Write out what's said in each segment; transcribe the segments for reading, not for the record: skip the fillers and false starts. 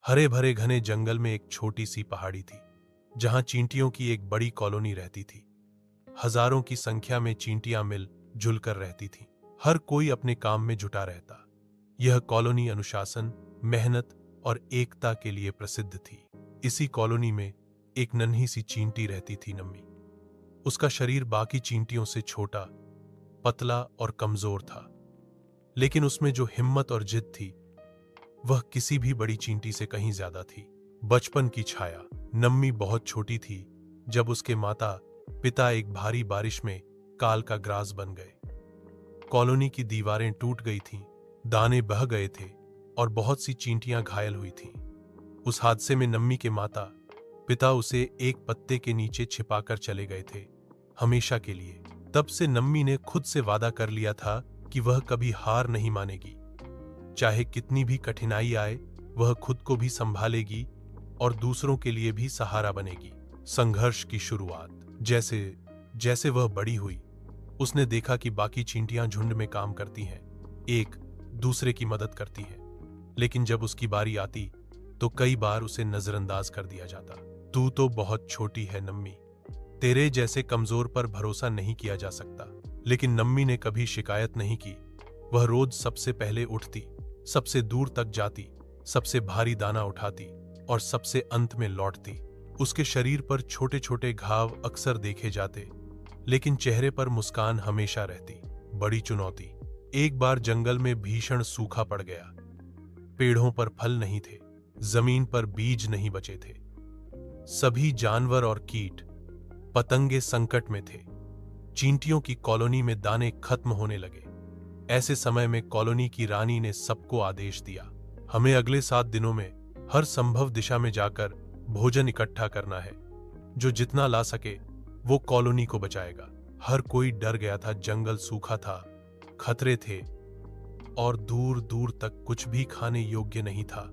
हरे भरे घने जंगल में एक छोटी सी पहाड़ी थी जहां चींटियों की एक बड़ी कॉलोनी रहती थी। हजारों की संख्या में चींटियां मिल जुल कर रहती थीं। हर कोई अपने काम में जुटा रहता। यह कॉलोनी अनुशासन, मेहनत और एकता के लिए प्रसिद्ध थी। इसी कॉलोनी में एक नन्ही सी चींटी रहती थी, नम्मी। उसका शरीर बाकी चींटियों से छोटा, पतला और कमजोर था, लेकिन उसमें जो हिम्मत और जिद थी वह किसी भी बड़ी चींटी से कहीं ज्यादा थी। बचपन की छाया। नम्मी बहुत छोटी थी जब उसके माता पिता एक भारी बारिश में काल का ग्रास बन गए। कॉलोनी की दीवारें टूट गई थीं, दाने बह गए थे और बहुत सी चींटियां घायल हुई थीं। उस हादसे में नम्मी के माता पिता उसे एक पत्ते के नीचे छिपाकर चले गए थे, हमेशा के लिए। तब से नम्मी ने खुद से वादा कर लिया था कि वह कभी हार नहीं मानेगी। चाहे कितनी भी कठिनाई आए, वह खुद को भी संभालेगी और दूसरों के लिए भी सहारा बनेगी। संघर्ष की शुरुआत। जैसे जैसे वह बड़ी हुई, उसने देखा कि बाकी चींटियां झुंड में काम करती हैं, एक दूसरे की मदद करती हैं। लेकिन जब उसकी बारी आती तो कई बार उसे नजरअंदाज कर दिया जाता। तू तो बहुत छोटी है नम्मी, तेरे जैसे कमजोर पर भरोसा नहीं किया जा सकता। लेकिन नम्मी ने कभी शिकायत नहीं की। वह रोज सबसे पहले उठती, सबसे दूर तक जाती, सबसे भारी दाना उठाती और सबसे अंत में लौटती। उसके शरीर पर छोटे छोटे घाव अक्सर देखे जाते, लेकिन चेहरे पर मुस्कान हमेशा रहती। बड़ी चुनौती। एक बार जंगल में भीषण सूखा पड़ गया। पेड़ों पर फल नहीं थे, जमीन पर बीज नहीं बचे थे। सभी जानवर और कीट पतंगे संकट में थे। चींटियों की कॉलोनी में दाने खत्म होने लगे। ऐसे समय में कॉलोनी की रानी ने सबको आदेश दिया, हमें अगले 7 दिनों में हर संभव दिशा में जाकर भोजन इकट्ठा करना है। जो जितना ला सके वो कॉलोनी को बचाएगा। हर कोई डर गया था। जंगल सूखा था, खतरे थे और दूर दूर तक कुछ भी खाने योग्य नहीं था।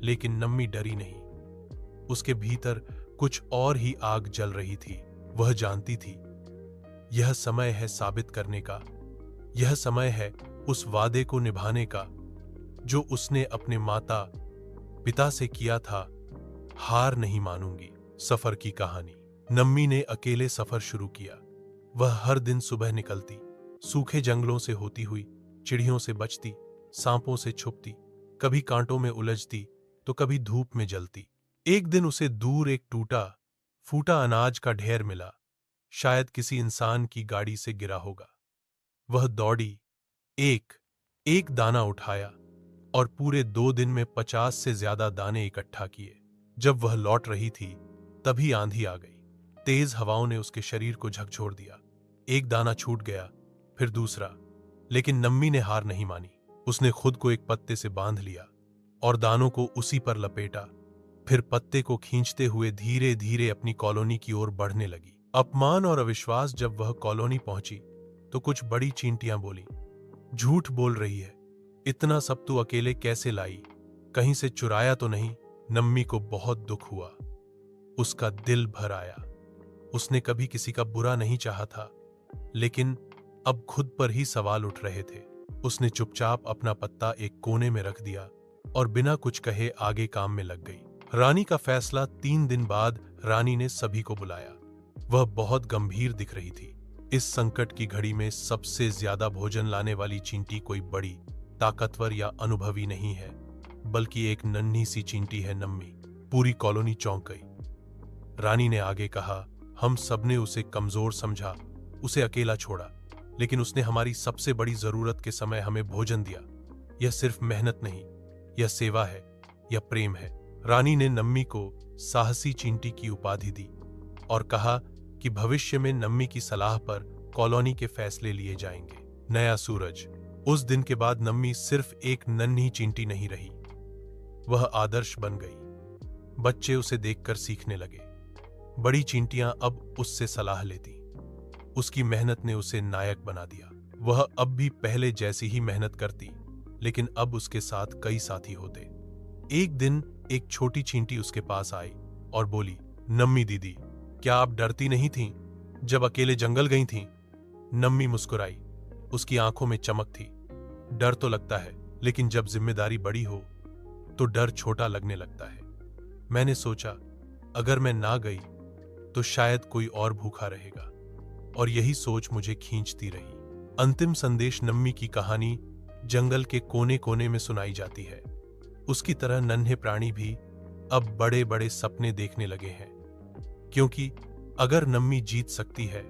लेकिन नम्मी डरी नहीं। उसके भीतर कुछ और ही आग जल रही थी। वह जानती थी, यह समय है साबित करने का। यह समय है उस वादे को निभाने का जो उसने अपने माता पिता से किया था। हार नहीं मानूंगी। सफर की कहानी। नम्मी ने अकेले सफर शुरू किया। वह हर दिन सुबह निकलती, सूखे जंगलों से होती हुई, चिड़ियों से बचती, सांपों से छुपती, कभी कांटों में उलझती तो कभी धूप में जलती। एक दिन उसे दूर एक टूटा फूटा अनाज का ढेर मिला। शायद किसी इंसान की गाड़ी से गिरा होगा। वह दौड़ी, एक एक दाना उठाया और पूरे 2 दिन में 50 से ज्यादा दाने इकट्ठा किए। जब वह लौट रही थी तभी आंधी आ गई। तेज हवाओं ने उसके शरीर को झकझोर दिया। एक दाना छूट गया, फिर दूसरा। लेकिन नम्मी ने हार नहीं मानी। उसने खुद को एक पत्ते से बांध लिया और दानों को उसी पर लपेटा। फिर पत्ते को खींचते हुए धीरे धीरे अपनी कॉलोनी की ओर बढ़ने लगी। अपमान और अविश्वास। जब वह कॉलोनी पहुंची तो कुछ बड़ी चींटियां बोली, झूठ बोल रही है, इतना सब तू अकेले कैसे लाई? कहीं से चुराया तो नहीं? नम्मी को बहुत दुख हुआ। उसका दिल भर आया। उसने कभी किसी का बुरा नहीं चाहा था, लेकिन अब खुद पर ही सवाल उठ रहे थे। उसने चुपचाप अपना पत्ता एक कोने में रख दिया और बिना कुछ कहे आगे काम में लग गई। रानी का फैसला। 3 दिन बाद रानी ने सभी को बुलाया। वह बहुत गंभीर दिख रही थी। इस संकट की घड़ी में सबसे ज्यादा भोजन लाने वाली चींटी कोई बड़ी, ताकतवर या अनुभवी नहीं है, बल्कि एक नन्ही सी चींटी है, नम्मी। पूरी कॉलोनी चौंक गई। रानी ने आगे कहा, हम सबने उसे कमजोर समझा, उसे अकेला छोड़ा, लेकिन उसने हमारी सबसे बड़ी जरूरत के समय हमें भोजन दिया। यह सिर्फ मेहनत नहीं, यह सेवा है, यह प्रेम है। रानी ने नम्मी को साहसी चींटी की उपाधि दी और कहा कि भविष्य में नम्मी की सलाह पर कॉलोनी के फैसले लिए जाएंगे। नया सूरज। उस दिन के बाद नम्मी सिर्फ एक नन्ही चींटी नहीं रही, वह आदर्श बन गई। बच्चे उसे देखकर सीखने लगे। बड़ी चींटियां अब उससे सलाह लेती। उसकी मेहनत ने उसे नायक बना दिया। वह अब भी पहले जैसी ही मेहनत करती, लेकिन अब उसके साथ कई साथी होते। एक दिन एक छोटी चींटी उसके पास आई और बोली, नम्मी दीदी, क्या आप डरती नहीं थीं जब अकेले जंगल गई थीं? नम्मी मुस्कुराई। उसकी आंखों में चमक थी। डर तो लगता है, लेकिन जब जिम्मेदारी बड़ी हो तो डर छोटा लगने लगता है। मैंने सोचा, अगर मैं ना गई तो शायद कोई और भूखा रहेगा, और यही सोच मुझे खींचती रही। अंतिम संदेश नम्मी की कहानी जंगल के कोने कोने में सुनाई जाती है। उसकी तरह नन्हे प्राणी भी अब बड़े बड़े सपने देखने लगे हैं, क्योंकि अगर नम्मी जीत सकती है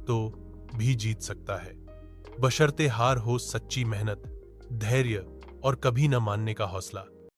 तो भी जीत सकता है, बशर्ते हार हो सच्ची मेहनत, धैर्य और कभी न मानने का हौसला।